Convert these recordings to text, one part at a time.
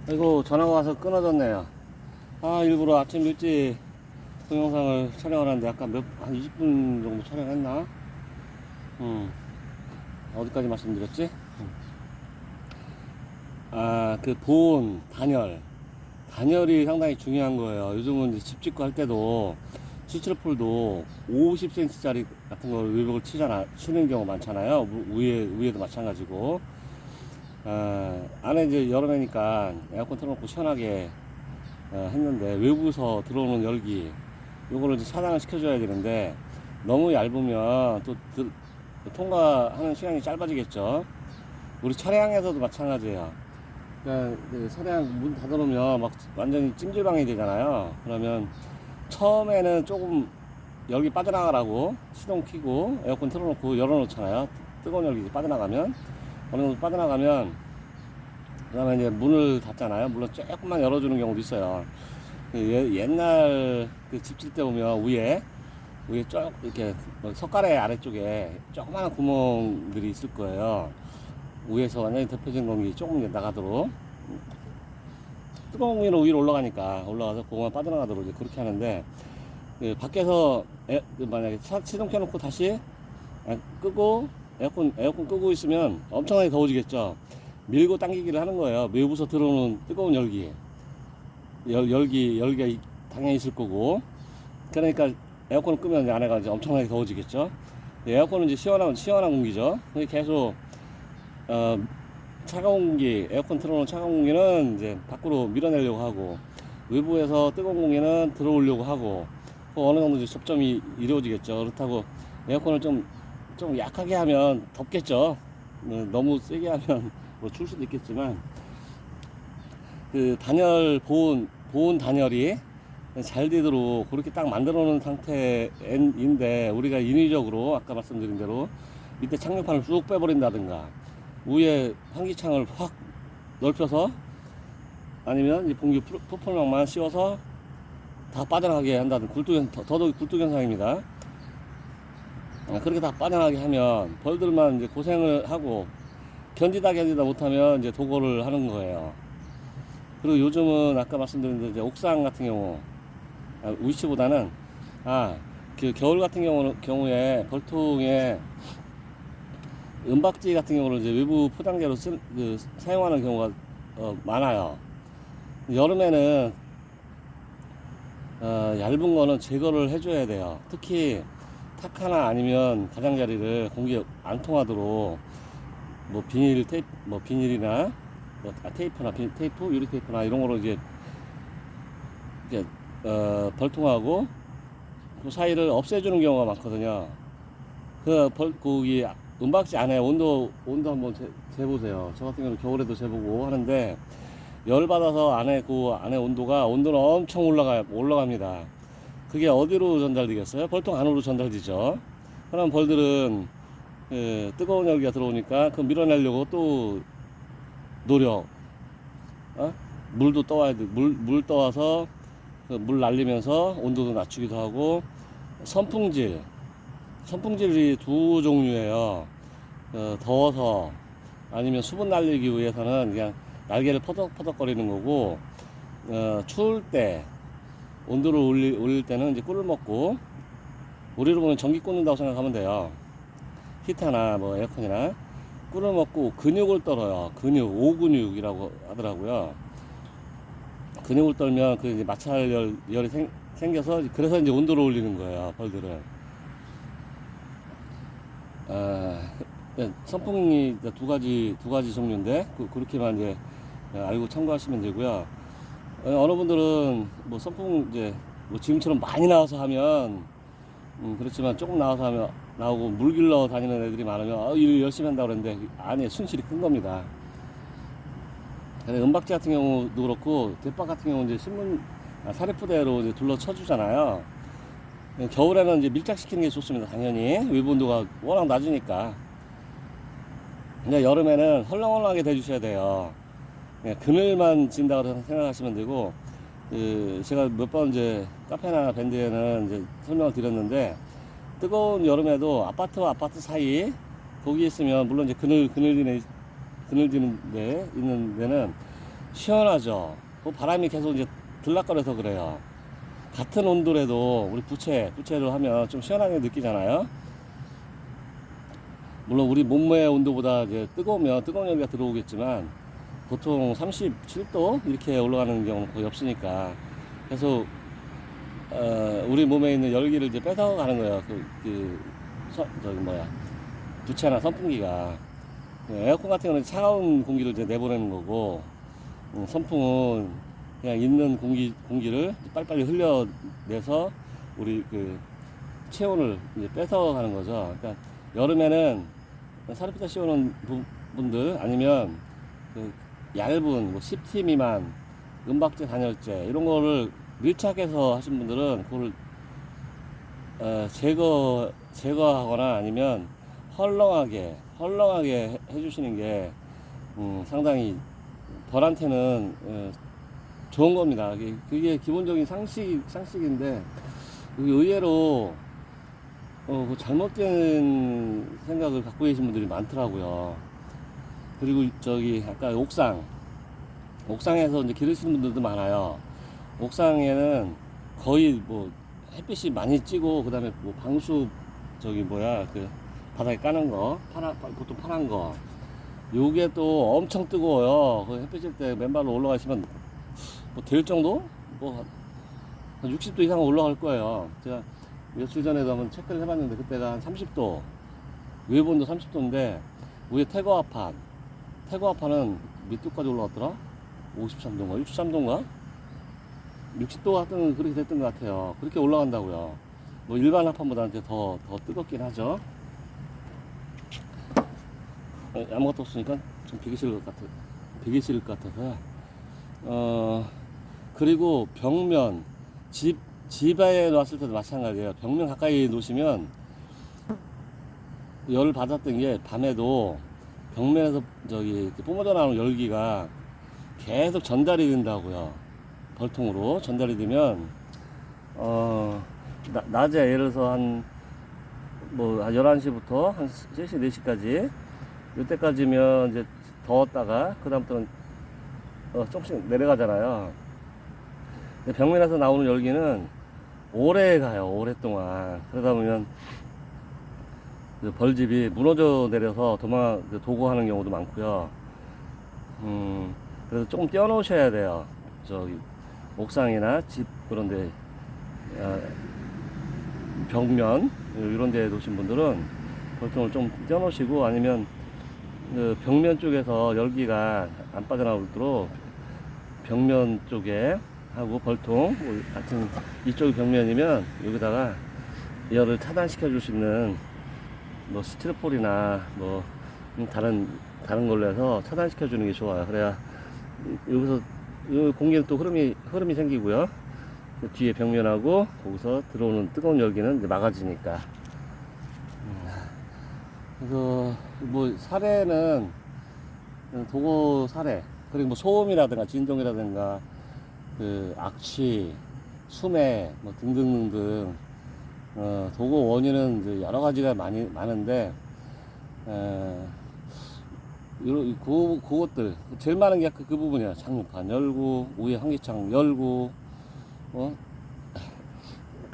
아이고, 전화가 와서 끊어졌네요. 일부러 아침 일찍 동영상을 촬영을 하는데 한 20분 정도 촬영했나? 어디까지 말씀드렸지? 그 보온, 단열이 상당히 중요한 거예요. 요즘은 이제 집 짓고 할 때도 스티로폴도 50cm 짜리 같은 걸 외벽을 치는 경우가 많잖아요. 위에도 마찬가지고. 안에 이제 여름이니까 에어컨 틀어놓고 시원하게 했는데 외부에서 들어오는 열기 요거를 이제 차단을 시켜줘야 되는데 너무 얇으면 또 통과하는 시간이 짧아지겠죠. 우리 차량에서도 마찬가지예요. 그러니까 차량 문 닫아놓으면 막 완전히 찜질방이 되잖아요. 그러면 처음에는 조금 열기 빠져나가라고 시동 켜고 에어컨 틀어놓고 열어놓잖아요. 뜨거운 열기 빠져나가면 어느 정도 빠져나가면 그 다음에 이제 문을 닫잖아요. 물론 조금만 열어주는 경우도 있어요. 옛날 그 집 질 때 보면 위에 쭉 이렇게 석가래 아래쪽에 조그마한 구멍들이 있을 거예요. 위에서 완전히 덮여진 공기 조금 나가도록 뜨거운 공기로 위로 올라가서 그거만 빠져나가도록 이제 그렇게 하는데 밖에서 만약에 시동 켜놓고 다시 끄고 에어컨 끄고 있으면 엄청나게 더워지겠죠. 밀고 당기기를 하는 거예요. 외부에서 들어오는 뜨거운 열기가 당연히 있을 거고. 그러니까 에어컨을 끄면 안에가 이제 엄청나게 더워지겠죠. 에어컨은 이제 시원한 공기죠. 계속 차가운 공기, 에어컨 틀어놓은 차가운 공기는 이제 밖으로 밀어내려고 하고, 외부에서 뜨거운 공기는 들어오려고 하고, 어느 정도 이제 접점이 이루어지겠죠. 그렇다고 에어컨을 좀 약하게 하면 덥겠죠. 너무 세게 하면 뭐 출 수도 있겠지만, 그 보온 단열이 잘 되도록 그렇게 딱 만들어 놓은 상태인데, 우리가 인위적으로 아까 말씀드린 대로 밑에 착륙판을 쑥 빼버린다든가 위에 환기창을 확 넓혀서 아니면 이 봉기 포폴망만 씌워서 다 빠져나가게 한다든 더더욱 굴뚝 현상입니다. 그렇게 다 빠져나가게 하면 벌들만 이제 고생을 하고 견디다 못하면 이제 도고를 하는 거예요. 그리고 요즘은 아까 말씀드린 대로 이제 옥상 같은 경우 위치보다는 그 겨울 같은 경우에 벌통에 은박지 같은 경우를 이제 외부 포장재로 사용하는 경우가 많아요. 여름에는 얇은 거는 제거를 해줘야 돼요. 특히 탁 하나 아니면 가장자리를 공기 안 통하도록 뭐 비닐이나 테이프, 유리 테이프나 이런 거로 이제 벌통하고 그 사이를 없애주는 경우가 많거든요. 거기 은박지 안에 온도 한번 재보세요. 저 같은 경우는 겨울에도 재보고 하는데 열 받아서 안에 온도는 엄청 올라갑니다. 그게 어디로 전달되겠어요? 벌통 안으로 전달되죠. 그럼 벌들은 뜨거운 열기가 들어오니까 그 밀어내려고 또 물도 떠와야 돼. 물 떠와서 물 날리면서 온도도 낮추기도 하고, 선풍질이 두 종류예요. 더워서 아니면 수분 날리기 위해서는 그냥 날개를 퍼덕퍼덕거리는 거고, 추울 때 온도를 올릴 때는 이제 꿀을 먹고, 우리로 보면 전기 꽂는다고 생각하면 돼요. 히터나 뭐 에어컨이나 꿀을 먹고 근육을 떨어요. 오근육이라고 하더라고요. 근육을 떨면 그 이제 마찰열이 생겨서 그래서 이제 온도를 올리는 거예요, 벌들은. 선풍이 두 가지 종류인데 그렇게만 이제 알고 참고하시면 되고요. 어느 분들은 뭐 선풍 이제 뭐 지금처럼 많이 나와서 하면 그렇지만 조금 나오고 물 길러 다니는 애들이 많으면 일 열심히 한다고 그러는데 아니에요. 순실이 큰 겁니다. 은박지 같은 경우도 그렇고 대박 같은 경우 이제 사리포대로 이제 둘러 쳐주잖아요. 겨울에는 이제 밀착시키는 게 좋습니다. 당연히 외부 온도가 워낙 낮으니까. 근데 여름에는 헐렁헐렁하게 대주셔야 돼요. 그늘만 진다고 생각하시면 되고, 제가 몇 번 이제 카페나 밴드에는 이제 설명을 드렸는데, 뜨거운 여름에도 아파트와 아파트 사이 거기 있으면 물론 이제 그늘지는 데 있는 데는 시원하죠. 그 바람이 계속 이제 들락거려서 그래요. 같은 온도라도 우리 부채로 하면 좀 시원하게 느끼잖아요. 물론 우리 몸의 온도보다 이제 뜨거우면 뜨거운 열기가 들어오겠지만 보통 37도 이렇게 올라가는 경우는 거의 없으니까 그래서 우리 몸에 있는 열기를 이제 뺏어가는 거예요. 저기 뭐야 부채나 선풍기가. 에어컨 같은 경우는 차가운 공기를 이제 내보내는 거고 선풍은 그냥 있는 공기를 빨리빨리 흘려내서 우리 그 체온을 이제 뺏어가는 거죠. 그러니까 여름에는 사르피타 씌우는 분들 아니면 그 얇은 뭐 10T 미만 은박재 단열재 이런 거를 밀착해서 하신 분들은 그걸 제거하거나 아니면 헐렁하게 해주시는 게 상당히 벌한테는 좋은 겁니다. 그게 기본적인 상식인데 의외로 그 잘못된 생각을 갖고 계신 분들이 많더라고요. 그리고 저기 아까 옥상에서 이제 기르시는 분들도 많아요. 옥상에는 거의 뭐 햇빛이 많이 찌고 그다음에 뭐 방수 저기 뭐야 그 바닥에 까는 거 보통 파란 거 요게 또 엄청 뜨거워요. 그 햇빛 질 때 맨발로 올라가시면 뭐 될 정도? 뭐 한 60도 이상 올라갈 거예요. 제가 며칠 전에도 한번 체크를 해봤는데 그때가 한 30도 외부온도 30도인데 위에 태고아판은 몇 도까지 올라갔더라? 53도인가 63도인가 60도 같은 그렇게 됐던 것 같아요. 그렇게 올라간다고요. 뭐 일반 합판보다는 이제 더 뜨겁긴 하죠. 아무것도 없으니까 좀 베기 싫을 것 같아서. 그리고 벽면 집에 놨을 때도 마찬가지예요. 벽면 가까이 놓으시면 열을 받았던 게 밤에도 벽면에서 저기 뿜어져 나오는 열기가 계속 전달이 된다고요. 벌통으로 전달이 되면 낮에 예를 들어서 한 11시부터 한 3시 4시까지 이때까지면 이제 더웠다가 그 다음부터는 조금씩 내려가잖아요. 벽면에서 나오는 열기는 오래 가요. 오랫동안. 그러다 보면 벌집이 무너져 내려서 도고하는 경우도 많고요. 그래서 조금 띄워 놓으셔야 돼요. 저기 옥상이나 집 그런데 벽면 이런 데 놓으신 분들은 벌통을 좀 띄워 놓으시고 아니면 그 벽면 쪽에서 열기가 안 빠져나오도록 벽면 쪽에 하고 벌통 같은 이쪽 벽면이면 여기다가 열을 차단시켜 줄 수 있는 뭐 스티로폴이나 뭐 다른 걸로 해서 차단시켜 주는 게 좋아요. 그래야 여기서 공기는 또 흐름이 생기고요. 뒤에 벽면하고 거기서 들어오는 뜨거운 열기는 이제 막아지니까. 그래서 뭐 사례는 도고 사례 그리고 뭐 소음이라든가 진동이라든가 그 악취, 수매 뭐 등등등등 도고 원인은 이제 여러 가지가 많은데 그것들 제일 많은 게 그 부분이야. 장판 열고 위에 환기창 열고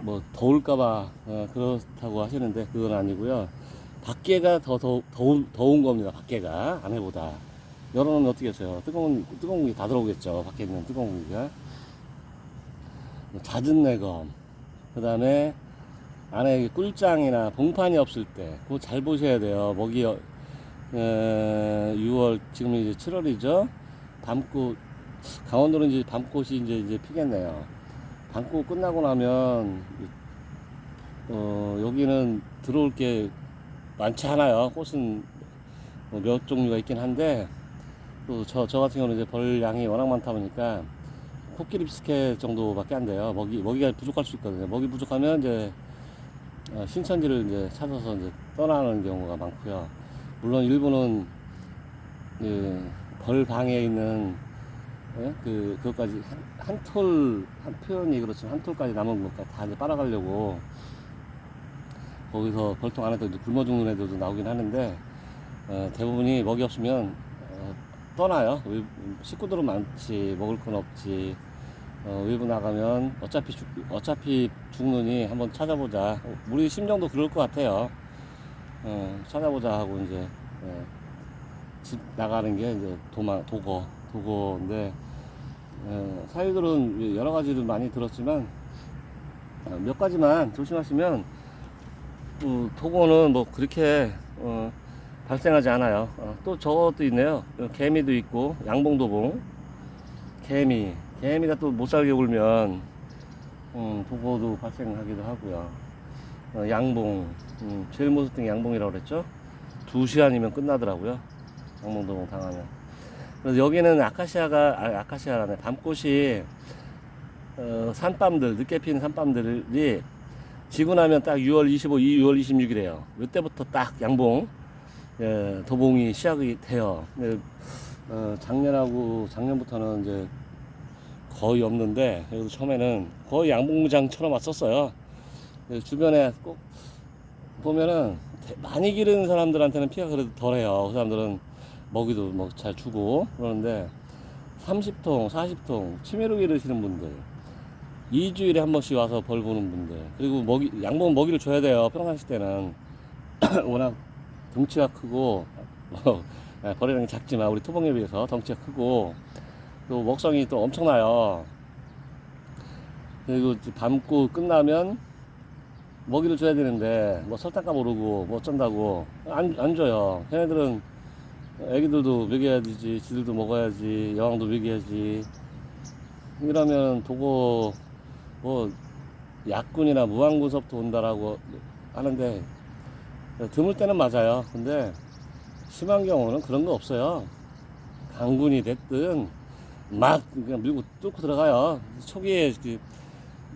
뭐 더울까봐 그렇다고 하시는데 그건 아니고요. 밖에가 더운 겁니다. 밖에가 안에보다. 열어놓으면 어떻게 했어요? 뜨거운 공기 다 들어오겠죠. 밖에 있는 뜨거운 공기가. 잦은 내검, 그 다음에 안에 꿀장이나 봉판이 없을 때 그거 잘 보셔야 돼요. 먹이 6월 지금 이제 7월이죠. 밤꽃 강원도는 이제 밤꽃이 이제 피겠네요. 밤꽃 끝나고 나면 여기는 들어올 게 많지 않아요. 꽃은 몇 종류가 있긴 한데 또 저 같은 경우는 이제 벌 양이 워낙 많다 보니까 코끼리 비스켓 정도밖에 안 돼요. 먹이가 부족할 수 있거든요. 먹이 부족하면 이제 신천지를 이제 찾아서 이제 떠나는 경우가 많고요. 물론 일부는 그 벌방에 있는 그것까지 한 표현이 그렇지만 한 톨까지 남은 것까지 다 이제 빨아가려고 거기서 벌통 안에도 이제 굶어 죽는 애들도 나오긴 하는데 대부분이 먹이 없으면 떠나요. 식구들은 많지, 먹을 건 없지. 외부 나가면 어차피 죽느니 한번 찾아보자. 우리 심정도 그럴 것 같아요. 찾아보자 하고 이제 집 나가는 게 이제 도거인데, 사유들은 여러 가지를 많이 들었지만 몇 가지만 조심하시면 도거는 뭐 그렇게 발생하지 않아요. 또 저것도 있네요. 개미도 있고, 양봉도봉 개미가 또 못 살게 굴면 도거도 발생하기도 하고요. 양봉, 제일 무섭던 게 양봉이라고 그랬죠. 2시간이면 끝나더라고요, 양봉도봉 당하면. 그래서 여기는 아카시아라네, 밤꽃이 산밤들, 늦게 피는 산밤들이 지고 나면 딱 6월 25, 6월 26일이에요. 이때부터 딱 양봉, 도봉이 시작이 돼요. 작년부터는 이제 거의 없는데, 그래도 처음에는 거의 양봉무장처럼 왔었어요. 주변에 꼭 보면은 많이 기르는 사람들한테는 피가 그래도 덜해요. 그 사람들은 먹이도 뭐 잘 주고 그러는데, 30통, 40통 치매로 기르시는 분들, 2주일에 한 번씩 와서 벌 보는 분들, 그리고 양봉 먹이를 줘야 돼요. 평상시 때는 워낙 덩치가 크고 벌이랑이 작지만 우리 토봉에 비해서 덩치가 크고 또 먹성이 또 엄청나요. 그리고 밤고 끝나면 먹이를 줘야 되는데 뭐 설탕값 오르고 뭐 어쩐다고 안 줘요. 걔네들은 애기들도 먹여야 되지, 지들도 먹어야지, 여왕도 먹여야지. 이러면 도고 뭐 약군이나 무한군섭도 온다라고 하는데 드물 때는 맞아요. 근데 심한 경우는 그런 거 없어요. 강군이 됐든 막 그냥 밀고 뚫고 들어가요. 초기에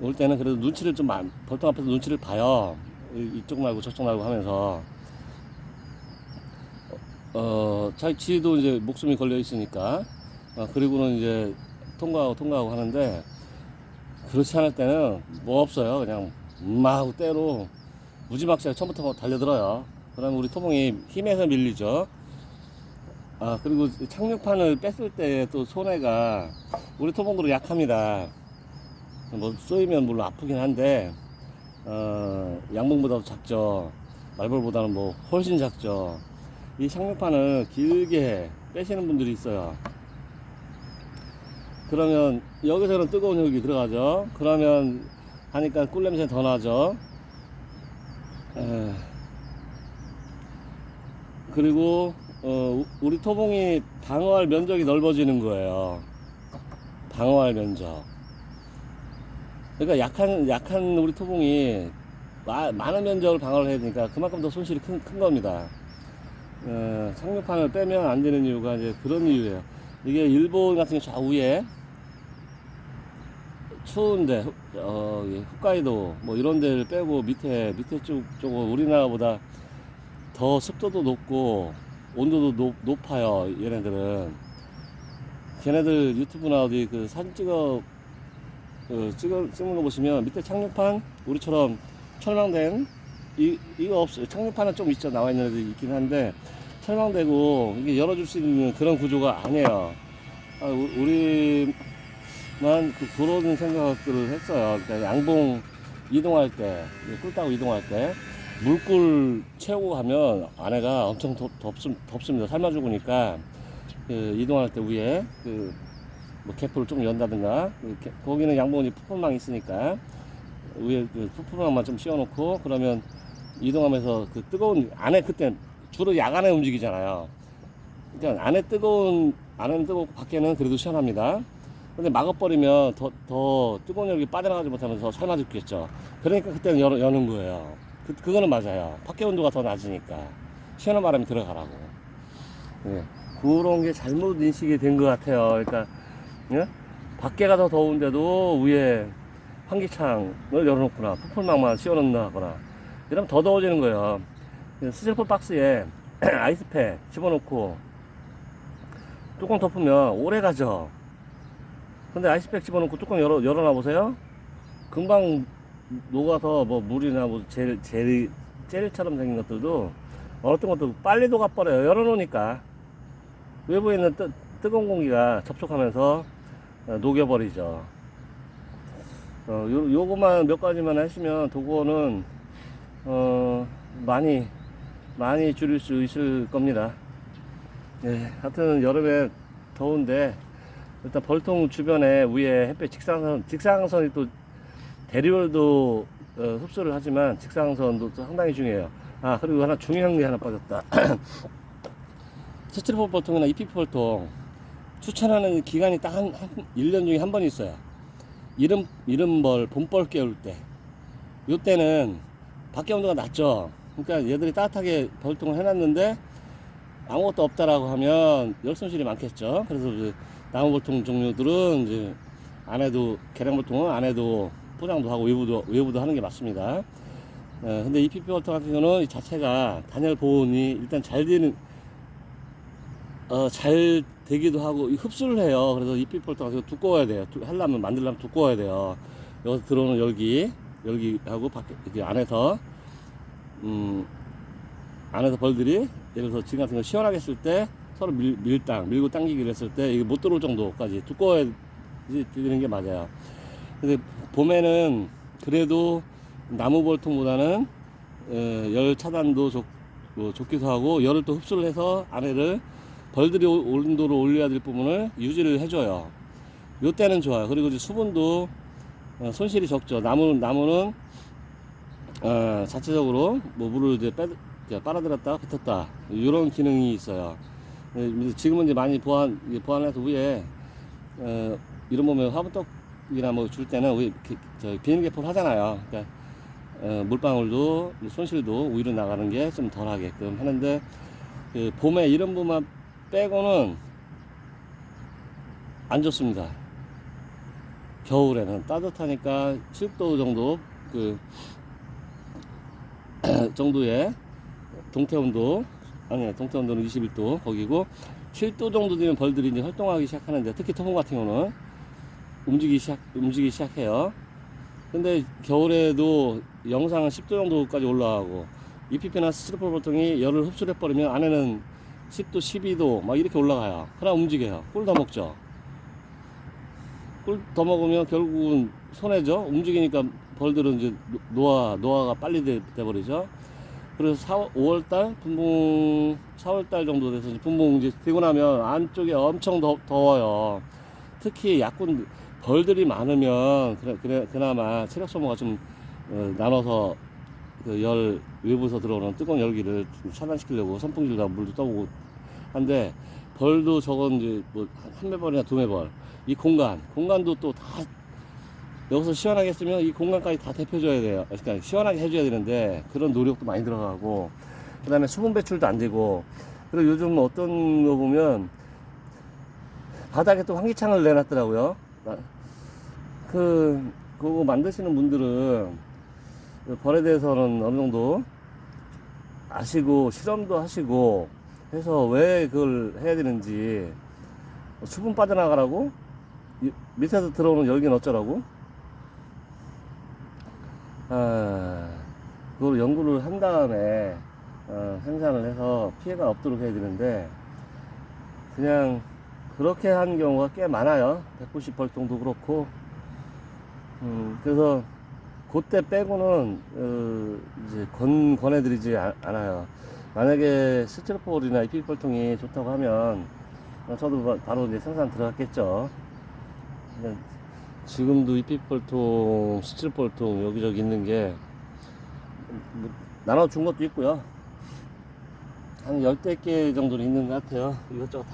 올 때는 그래도 눈치를 벌통 앞에서 눈치를 봐요. 이쪽 말고 저쪽 말고 하면서 지도 이제 목숨이 걸려 있으니까 그리고는 이제 통과하고 하는데, 그렇지 않을 때는 뭐 없어요. 그냥 막 때로 무지막지하게 처음부터 달려들어요. 그러면 우리 토봉이 힘에서 밀리죠. 그리고 착륙판을 뺐을 때 또 손해가, 우리 토봉도 약합니다. 뭐 쏘이면 물론 아프긴 한데 양봉보다도 작죠. 말벌보다는 뭐 훨씬 작죠. 이 착륙판을 길게 빼시는 분들이 있어요. 그러면 여기서는 뜨거운 혈기 들어가죠. 그러면 하니까 꿀냄새 더 나죠. 그리고 우리 토봉이 방어할 면적이 넓어지는 거예요. 방어할 면적. 그러니까 약한 우리 토봉이 많은 면적을 방어를 해야 되니까 그만큼 더 손실이 큰 겁니다. 착륙판을 빼면 안 되는 이유가 이제 그런 이유예요. 이게 일본 같은 경우 좌우에 추운데 홋카이도 뭐 이런 데를 빼고 밑에 쪽은 우리나라보다 더 습도도 높고 온도도 높아요. 얘네들은. 걔네들 유튜브나 어디 그 사진 찍는 거 보시면 밑에 착륙판 우리처럼 철망된 이거 없어요. 착륙판은 좀 있죠. 나와 있는 애들이 있긴 한데 철망되고 이게 열어줄 수 있는 그런 구조가 아니에요. 우리만 그런 생각들을 했어요. 그러니까 양봉 이동할 때, 꿀 따고 이동할 때 물꿀 채우고 가면 안에가 엄청 덥습니다. 삶아 죽으니까 이동할 때 위에 뭐 개포를 좀 연다든가, 거기는 양봉이 푸풀망이 있으니까 위에 푸풀망만 좀 씌워놓고 그러면 이동하면서 뜨거운 안에, 그때 주로 야간에 움직이잖아요. 그러니까 안에는 뜨거워 밖에는 그래도 시원합니다. 근데 막아버리면 더 뜨거운 열기 빠져나가지 못하면서 삶아 죽겠죠. 그러니까 그때는 여는 거예요. 그거는 맞아요. 밖에 온도가 더 낮으니까 시원한 바람이 들어가라고. 예. 그런 게 잘못 인식이 된 것 같아요. 그러니까 예? 밖에가 더 더운데도 위에 환기창을 열어놓거나 푸풀망만 씌워놓나 하거나 이러면 더 더워지는 거예요. 스티로폼 박스에 아이스팩 집어넣고 뚜껑 덮으면 오래 가죠. 근데 아이스팩 집어넣고 뚜껑 열어놔 보세요. 금방 녹아서 뭐 물이나 뭐 젤처럼 생긴 것들도 어떤 것도 빨리 녹아버려요. 열어놓으니까. 외부에 있는 뜨거운 공기가 접촉하면서 녹여버리죠. 요거만 몇 가지만 하시면 도구는 많이 줄일 수 있을 겁니다. 예, 하여튼 여름에 더운데 일단 벌통 주변에 위에 햇볕 직사광선이 또 대리월도 흡수를 하지만 직사광선도 상당히 중요해요. 아, 그리고 하나 중요한 게 하나 빠졌다. 스티로폼 벌통이나 EPP 벌통 추천하는 기간이 딱 1년 중에 한 번 있어요. 이른벌 봄벌 깨울 때. 요때는 밖에 온도가 낮죠. 그러니까 얘들이 따뜻하게 벌통을 해놨는데 아무것도 없다라고 하면 열손실이 많겠죠. 그래서 이제 나무 벌통 종류들은 이제 안에도 계량 벌통은 안에도 포장도 하고 외부도 하는 게 맞습니다. 근데 EPP 벌통 같은 경우는 이 자체가 단열 보온이 일단 잘 되기도 하고 흡수를 해요. 그래서 EPP 벌통가 두꺼워야 돼요. 만들려면 두꺼워야 돼요. 여기서 들어오는 열기하고 밖에 이렇게 안에서 벌들이 예를 들어서 지금 같은 거 시원하게 했을 때 서로 밀고 당기기를 했을 때 이게 못 들어올 정도까지 두꺼워야 되는 게 맞아요. 근데 봄에는 그래도 나무 벌통보다는 열 차단도 좋기도 하고 열을 또 흡수를 해서 안에를 벌들이 온도를 올려야 될 부분을 유지를 해줘요. 요때는 좋아요. 그리고 이제 수분도 손실이 적죠. 나무는 자체적으로 뭐 물을 이제 빨아들였다 뱉었다 이런 기능이 있어요. 지금은 이제 많이 보완해서 위에 이런 보면 화분떡이나 뭐 줄 때는 위에 비닐개포를 하잖아요. 그러니까 물방울도 손실도 위로 나가는 게 좀 덜하게끔 하는데 그 봄에 이런 부분만 빼고는 안 좋습니다. 겨울에는 따뜻하니까 7도 정도 정도의 동태온도는 21도 거기고 7도 정도 되면 벌들이 이제 활동하기 시작하는데 특히 토종 같은 경우는 움직이기 시작해요. 근데 겨울에도 영상은 10도 정도까지 올라가고 EPP나 스티로폼 벌통이 열을 흡수해 버리면 안에는 10도, 12도 막 이렇게 올라가요. 그럼 움직여요. 꿀 더 먹죠. 꿀 더 먹으면 결국은 손해죠. 움직이니까 벌들은 이제 노화가 빨리 돼버리죠. 그래서 5월달 분봉 4월달 정도 돼서 분봉 이제 되고 나면 안쪽에 엄청 더워요. 특히 약군 벌들이 많으면 그나마 체력 소모가 좀 나눠서 그 외부에서 들어오는 뜨거운 열기를 차단시키려고 선풍기에다 물도 떠보고 한데 벌도 저건 이제 뭐 한 매벌이나 두 매벌 이 공간도 또 다 여기서 시원하게 했으면 이 공간까지 다 데펴줘야 돼요. 그러니까 시원하게 해줘야 되는데 그런 노력도 많이 들어가고 그 다음에 수분 배출도 안 되고 그리고 요즘 어떤 거 보면 바닥에 또 환기창을 내놨더라고요. 그거 만드시는 분들은 벌에 대해서는 어느 정도 아시고 실험도 하시고 해서 왜 그걸 해야 되는지 수분 빠져나가라고 밑에서 들어오는 열기는 어쩌라고 그걸 연구를 한 다음에 생산을 해서 피해가 없도록 해야 되는데 그냥 그렇게 한 경우가 꽤 많아요. 190 벌통도 그렇고 그래서 그때 빼고는 이제 권해드리지 않아요. 만약에 스티로폼이나 EPP 벌통이 좋다고 하면 저도 바로 이제 생산 들어갔겠죠. 지금도 EPP 벌통, 스티로폼 벌통 여기저기 있는 게 뭐 나눠준 것도 있고요. 한 10개 정도는 있는 것 같아요. 이것저것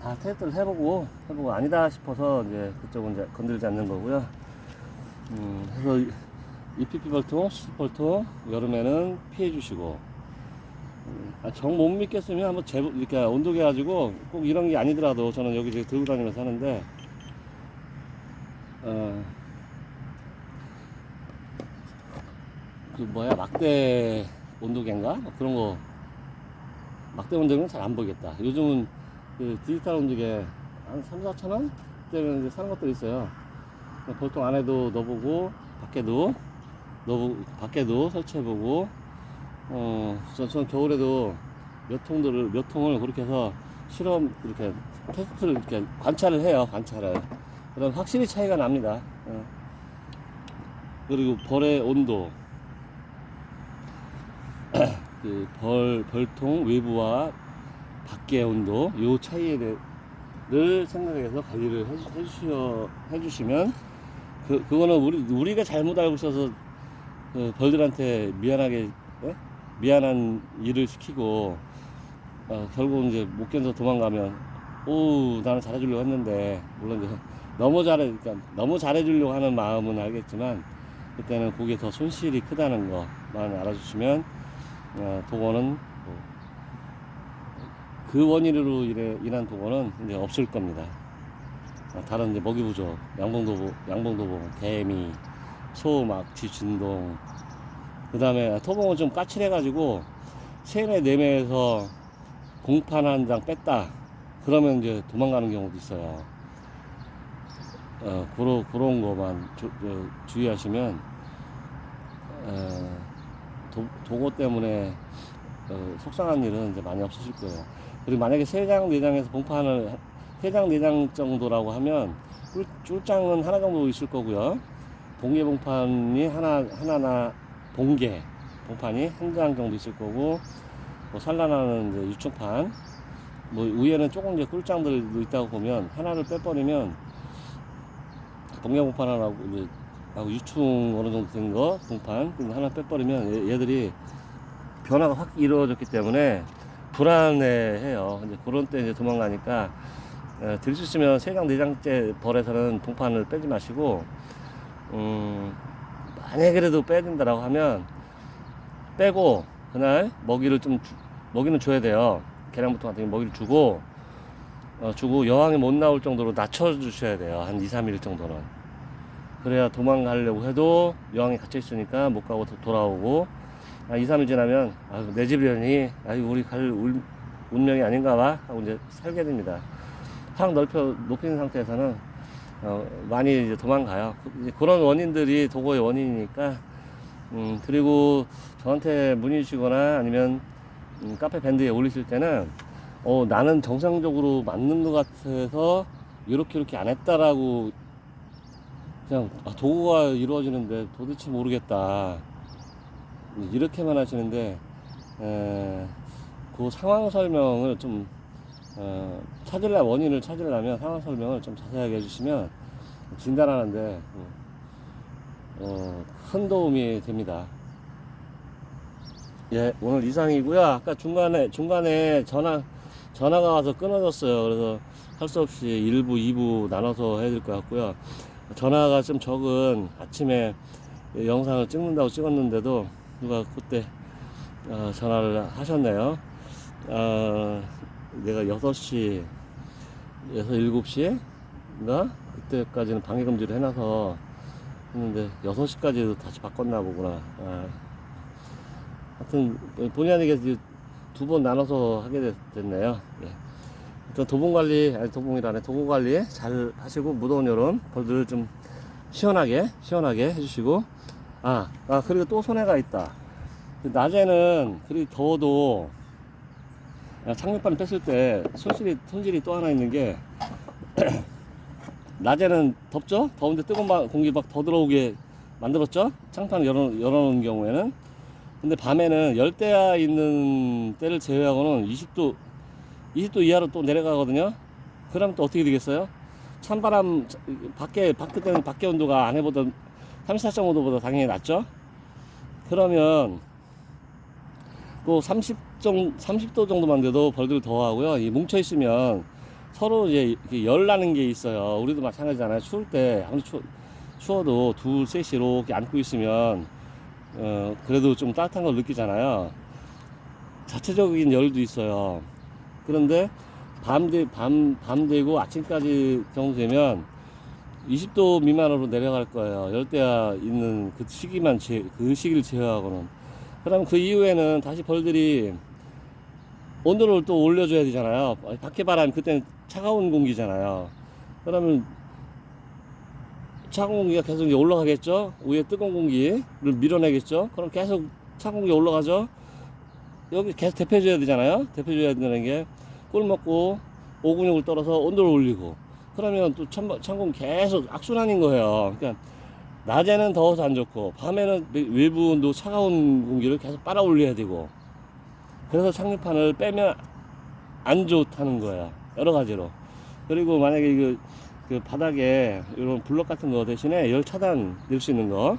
다 테스트를 해보고 아니다 싶어서 이제 그쪽은 이제 건들지 않는 거고요. 그래서 EPP 벌통, 스티로폼 벌통 여름에는 피해 주시고 정 못 믿겠으면 한번 이렇게 온도계 가지고 꼭 이런 게 아니더라도 저는 여기저기 들고 다니면서 하는데 막대 온도계인가? 그런 거 막대 온도계는 잘 안 보이겠다. 요즘은 그 디지털 온도계 한 3,4천원? 때는 이제 사는 것들이 있어요. 벌통 안에도 넣어보고 밖에도 설치해보고 저는 겨울에도 몇 통을 그렇게 해서 실험 이렇게 테스트를 이렇게 관찰을 해요. 관찰을. 그럼 확실히 차이가 납니다. 그리고 벌의 온도, 그 벌통 외부와 밖의 온도, 요 차이를 생각해서 관리를 해주시면, 그거는 우리가 잘못 알고 있어서 그 벌들한테 미안한 일을 시키고, 결국 이제 못 견뎌 도망가면, 나는 잘해주려고 했는데, 물론 이제 그러니까 너무 잘해주려고 하는 마음은 알겠지만, 그때는 그게 더 손실이 크다는 것만 알아주시면, 독원은 그 원인으로 인한 독원은 이제 없을 겁니다. 다른 이제 먹이 부족, 양봉도봉, 개미, 소, 막쥐, 진동, 그 다음에 토봉은 좀 까칠해가지고 세매 네매에서 공판 한 장 뺐다 그러면 이제 도망가는 경우도 있어요. 그런 거만 주의하시면, 도고 때문에 속상한 일은 이제 많이 없으실 거예요. 그리고 만약에 3장 4장에서 봉판을 3장 4장 정도라고 하면 쫄장은 하나 정도 있을 거고요. 봉개 봉판이 하나나 봉개 봉판이 한 장 정도 있을 거고, 뭐 산란하는 이제 유충판, 뭐 위에는 조금 이제 꿀장들도 있다고 보면 하나를 빼버리면 봉개 봉판 하나하고 이제 유충 어느 정도 된 거 봉판 하나 빼버리면 얘들이 변화가 확 이루어졌기 때문에 불안해해요. 이제 그런 때 이제 도망가니까, 들 수 있으면 3장 4장째 벌에서는 봉판을 빼지 마시고, 만약에 그래도 빼야 된다라고 하면 빼고 그날 먹이는 줘야 돼요. 계량부터 같은 거 먹이를 주고 여왕이 못 나올 정도로 낮춰 주셔야 돼요. 한 2-3일 정도는. 그래야 도망가려고 해도 여왕이 갇혀 있으니까 못 가고 돌아오고, 2-3일 지나면 내 집이려니 우리 갈 운명이 아닌가 봐 하고 이제 살게 됩니다. 확 높인 상태에서는 많이 이제 도망가요. 그런 원인들이 도고의 원인이니까, 그리고 저한테 문의 주시거나 아니면 카페 밴드에 올리실 때는 나는 정상적으로 맞는 것 같아서 이렇게 안 했다라고 그냥 도구가 이루어지는데 도대체 모르겠다 이렇게만 하시는데, 그 상황 설명을 좀 원인을 찾으려면 상황 설명을 좀 자세하게 해주시면 진단하는데 큰 도움이 됩니다. 예, 오늘 이상이고요. 아까 중간에 전화가 와서 끊어졌어요. 그래서 할 수 없이 1부, 2부 나눠서 해야 될 것 같고요. 전화가 좀 적은 아침에 영상을 찍는다고 찍었는데도 누가 그때 전화를 하셨네요. 내가 6시에서 7시인가? 그때까지는 방해금지를 해놔서 했는데 6시까지도 다시 바꿨나 보구나. 하여튼 본의 아니게 2번 나눠서 하게 됐네요. 예. 일단 도봉관리 잘 하시고, 무더운 여름 벌들을 좀 시원하게 해주시고, 그리고 또 손해가 있다. 낮에는 그리 더워도 착륙반을 뺐을 때 손실이 또 하나 있는 게, 낮에는 덥죠? 더운데 뜨거운 공기 막 더 들어오게 만들었죠? 창판을 열어놓은 경우에는. 근데 밤에는 열대야 있는 때를 제외하고는 20도 이하로 또 내려가거든요. 그러면 또 어떻게 되겠어요? 찬바람, 그때는 밖에 온도가 안에보다 34.5도보다 당연히 낮죠? 그러면 또 30도 정도만 돼도 벌들 더워하고요. 이 뭉쳐있으면 서로 이제 열 나는 게 있어요. 우리도 마찬가지잖아요. 추울 때, 아무리 추워도 셋이 이렇게 안고 있으면, 그래도 좀 따뜻한 걸 느끼잖아요. 자체적인 열도 있어요. 그런데 밤 되고 아침까지 정도 되면 20도 미만으로 내려갈 거예요. 열대야 있는 그 시기를 제외하고는. 그러면 그 이후에는 다시 벌들이 온도를 또 올려줘야 되잖아요. 밖에 바람이 그때는 차가운 공기잖아요. 그러면 차가운 공기가 계속 올라가겠죠. 위에 뜨거운 공기를 밀어내겠죠. 그럼 계속 차가운 공기가 올라가죠. 여기 계속 데펴줘야 되잖아요. 데펴줘야 되는 게 꿀 먹고 오근육을 떨어서 온도를 올리고, 그러면 또 창공 계속 악순환인 거예요. 그러니까 낮에는 더워서 안 좋고 밤에는 외부 온도 차가운 공기를 계속 빨아 올려야 되고, 그래서 착류판을 빼면 안 좋다는 거예요. 여러 가지로. 그리고 만약에 그 바닥에 이런 블럭 같은 거 대신에 열 차단 될 수 있는 거,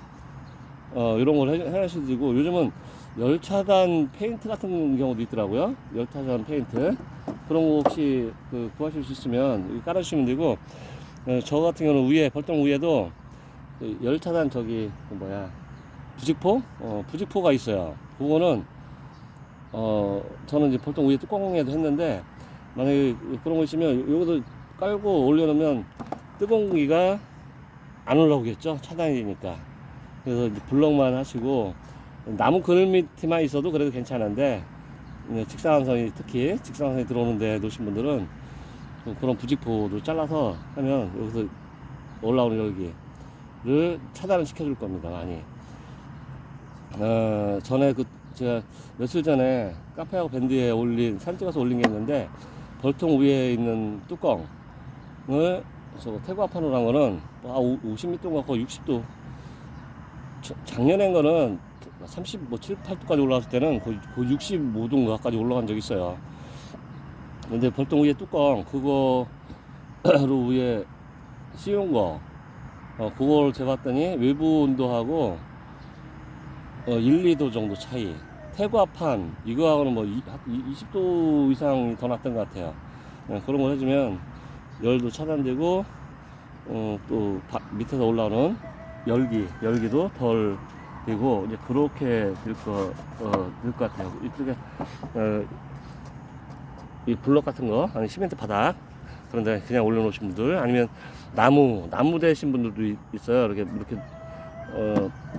이런 걸 해야시고, 요즘은 열 차단 페인트 같은 경우도 있더라고요. 열 차단 페인트. 그런 거 혹시 구하실 수 있으면 깔아주시면 되고, 저 같은 경우는 위에, 벌통 위에도 열 차단 부직포? 부직포가 있어요. 그거는, 저는 이제 벌통 위에 뚜껑에도 했는데, 만약에 그런 거 있으면 요것도 깔고 올려놓으면 뜨거운 공기가 안 올라오겠죠. 차단이 되니까. 그래서 이제 블럭만 하시고, 나무 그늘 밑에만 있어도 그래도 괜찮은데, 직사광선이, 특히 직사광선이 들어오는데 놓으신 분들은 그런 부직포도 잘라서 하면 여기서 올라오는 열기를 차단을 시켜줄 겁니다. 많이. 전에 제가 며칠 전에 카페하고 밴드에 사진 찍어서 올린 게 있는데, 벌통 위에 있는 뚜껑을 태고압판으로 한 거는 50m인가 거의 60도, 작년엔 거는 7, 8도까지 올라왔을 때는 거의 65도인가까지 올라간 적이 있어요. 근데 벌통 위에 뚜껑 그거로 위에 씌운 거, 그걸 재봤더니 외부 온도하고 1, 2도 정도 차이. 태고압판 이거하고는 20도 이상이 더 났던 것 같아요. 그런 걸 해주면 열도 차단되고, 또 밑에서 올라오는 열기도 덜 되고, 이제 그렇게 될 것 같아요. 이쪽에 이 블럭 같은 거, 아니 시멘트 바닥 그런데 그냥 올려놓으신 분들, 아니면 나무 대신 분들도 있어요. 이렇게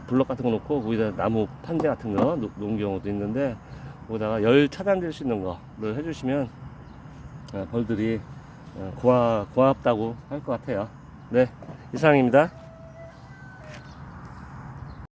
블럭 같은 거 놓고 거기다 나무 판재 같은 거 놓은 경우도 있는데, 거기다가 열 차단될 수 있는 거를 해주시면 벌들이 고맙다고 할 것 같아요. 네, 이상입니다.